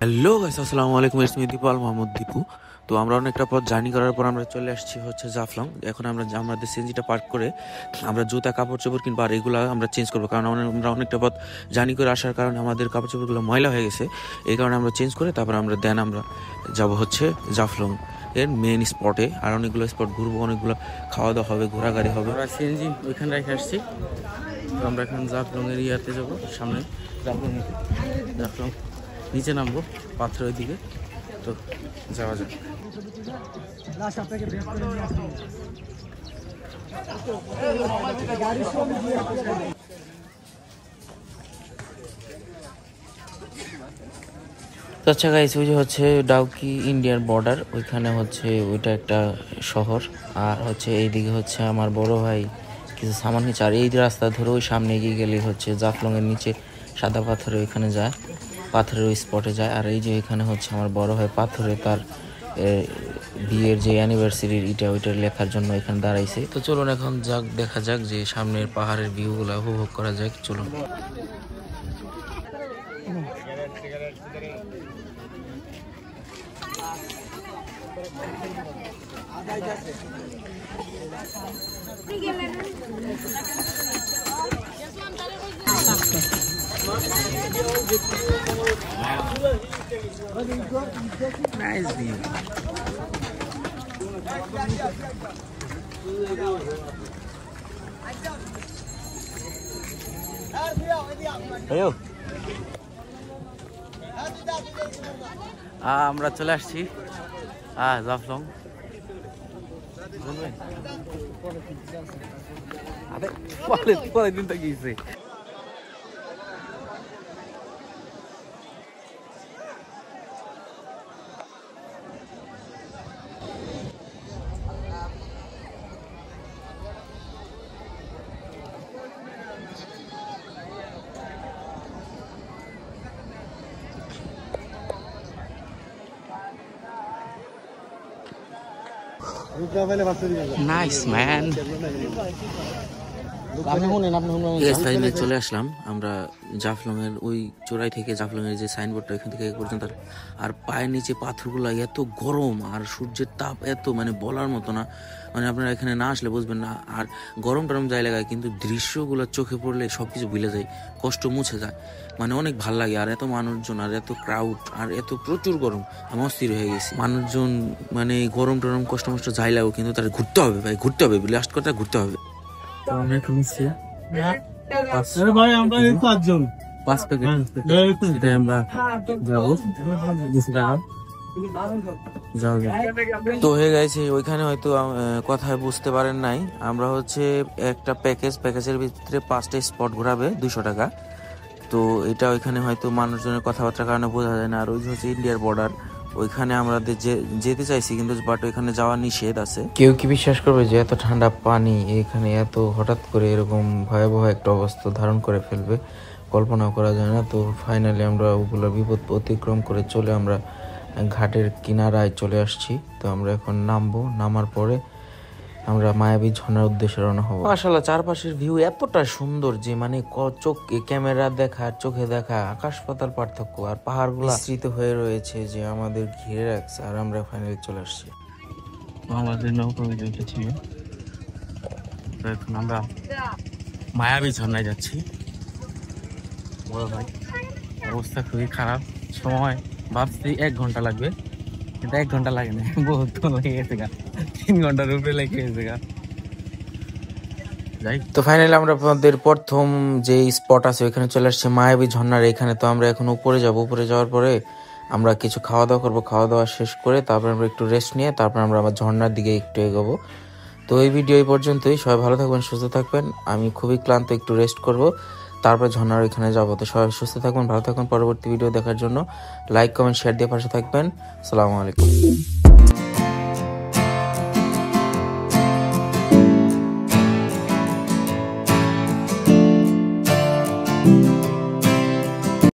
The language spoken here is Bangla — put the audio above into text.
হ্যালো গাইস, আসসালামু আলাইকুম। ইটস মি দীপু, আল মোহাম্মদ দীপু। তো আমরা অনেকটা পথ জার্নি করার পর আমরা চলে আসছি হচ্ছে জাফলং। এখন আমরা আমাদের সিএনজিটা পার্ক করে আমরা জুতা কাপড় চোপড় কিনবো, আর এগুলো আমরা চেঞ্জ করবো, কারণ আমরা অনেকটা পথ জার্নি করে আসার কারণে আমাদের কাপড় চোপড়গুলো ময়লা হয়ে গেছে। এই কারণে আমরা চেঞ্জ করে তারপর আমরা যাবো হচ্ছে জাফলং এর মেন স্পটে। আর অনেকগুলো স্পট ঘুরবো, অনেকগুলো খাওয়া দাওয়া হবে, ঘোরাঘুরি হবে। আমরা সিএনজি ওইখানে রেখে আসছি। তো আমরা এখন জাফলং এর ইয়াতে যাবো, সামনে জাফলং নিচে নামবো পাথর ওই দিকে। তো যাওয়া যাক। আচ্ছা গাইস, ওই যে হচ্ছে ডাউকি ইন্ডিয়ার বর্ডার, ওইখানে হচ্ছে ওইটা একটা শহর। আর হচ্ছে এইদিকে হচ্ছে আমার বড় ভাই কিছু সামান নিচ্ছে। আর এই রাস্তা ধরে ওই সামনে এগিয়ে গেলে হচ্ছে জাফলং এর নিচে সাদা পাথরে ওইখানে যায়, পাথরের ওই স্পটে যায়। আর এই যে এখানে হচ্ছে আমার বড় ভাই পাথরে তার বিয়ের যে অ্যানিভার্সারির ওইটা লেখার জন্য এখানে দাঁড়াইছে। তো চলুন এখন দেখা যাক যে সামনের পাহাড়ের ভিউগুলো উপভোগ করা যাক। চলুন। Nice view. আমরা চলে আসছি জাফলং। পরের দিন তো গিয়েছে। Nice man. চলে আসলাম আমরা জাফলং এর ওই চোরাই থেকে, জাফলং এর যে সাইনবোর্ডটা এখান থেকে পর্যন্ত। আর পায়ের নিচে পাথরগুলো এত গরম, আর সূর্যের তাপ এত, মানে বলার মতো না। মানে আপনারা এখানে না আসলে বুঝবেন না। আর গরম টরম যায় লাগায়, কিন্তু দৃশ্যগুলো চোখে পড়লে সবকিছু ভুলে যায়, কষ্ট মুছে যায়। মানে অনেক ভাল লাগে। আর এত মানুষজন, আর এত ক্রাউড, আর এত প্রচুর গরম, আমি অস্থির হয়ে গেছি। মানুষজন মানে গরম টরম কষ্ট মষ্ট যাই লাগো, কিন্তু তারা ঘুরতে হবে ভাই, ঘুরতে হবে, লাস্ট কথা ঘুরতে হবে। আমরা এখন তো হয়ে গেছে ওইখানে, হয়তো কথায় বুঝতে পারেন নাই। আমরা হচ্ছে একটা প্যাকেজের ভিতরে 5টা স্পট ঘোরাবে 200 টাকা। তো এটা ওইখানে হয়তো মানুষজনের কথাবার্তার কারণে বোঝা যায় না। আর ওই হচ্ছে ইন্ডিয়ার বর্ডার, ওইখানে আমরা যেতে চাইছি, কিন্তু বাট ওইখানে যাওয়া নিষেধ আছে। কেউ কি বিশ্বাস করবে যে এত ঠান্ডা পানি এখানে এত হঠাৎ করে এরকম ভয়াবহ একটা অবস্থা ধারণ করে ফেলবে, কল্পনা করা যায় না। তো ফাইনালি আমরা ওগুলো বিপদ অতিক্রম করে আমরা ঘাটের কিনারায় চলে আসছি। তো আমরা এখন নামার পরে আমরা মায়াবী ঝর্ণার উদ্দেশ্যে রওনা হবো। মাশাআল্লাহ, চারপাশের ভিউ এতটা সুন্দর যে মানে ক্যামেরা দেখা, চোখে দেখা আকাশ পাতাল পার্থক্য। আর পাহাড়গুলো আশ্রিত হয়ে রয়েছে যে আমাদের ঘিরে রাখছে। আর আমরা ফাইনালি চলে আসছি। আমাদের নৌকা উঠেছি, এখন আমরা মায়াবী ঝর্ণায় যাচ্ছি। বড় ভাই অবস্থা খুবই খারাপ। সময় ভাবছি 1 ঘন্টা লাগবে, কিন্তু 1 ঘন্টা লাগে না, বহুত লেগে গেছে গা, 3 ঘন্টার উপরে লেগে গেছে গা। তো ফাইনালি আমরা আমাদের প্রথম যে স্পট আছে ওইখানে চলে আসছে, মায়াবী ঝর্ণার এখানে। তো আমরা এখন উপরে যাব, উপরে যাওয়ার পরে আমরা কিছু খাওয়া দাওয়া করবো। খাওয়া দাওয়া শেষ করে তারপর আমরা একটু রেস্ট নিয়ে তারপর আমরা আবার ঝর্ণার দিকে একটু এগোবো। তো এই ভিডিও এই পর্যন্তই। সবাই ভালো থাকবেন, সুস্থ থাকবেন। আমি খুবই ক্লান্ত, একটু রেস্ট করব, তারপর ঝর্ণার ওইখানে যাবো। তো সবাই সুস্থ থাকবেন, ভালো থাকবেন। পরবর্তী ভিডিও দেখার জন্য লাইক, কমেন্ট, শেয়ার দিয়ে পাশে থাকবেন। আসসালামু আলাইকুম।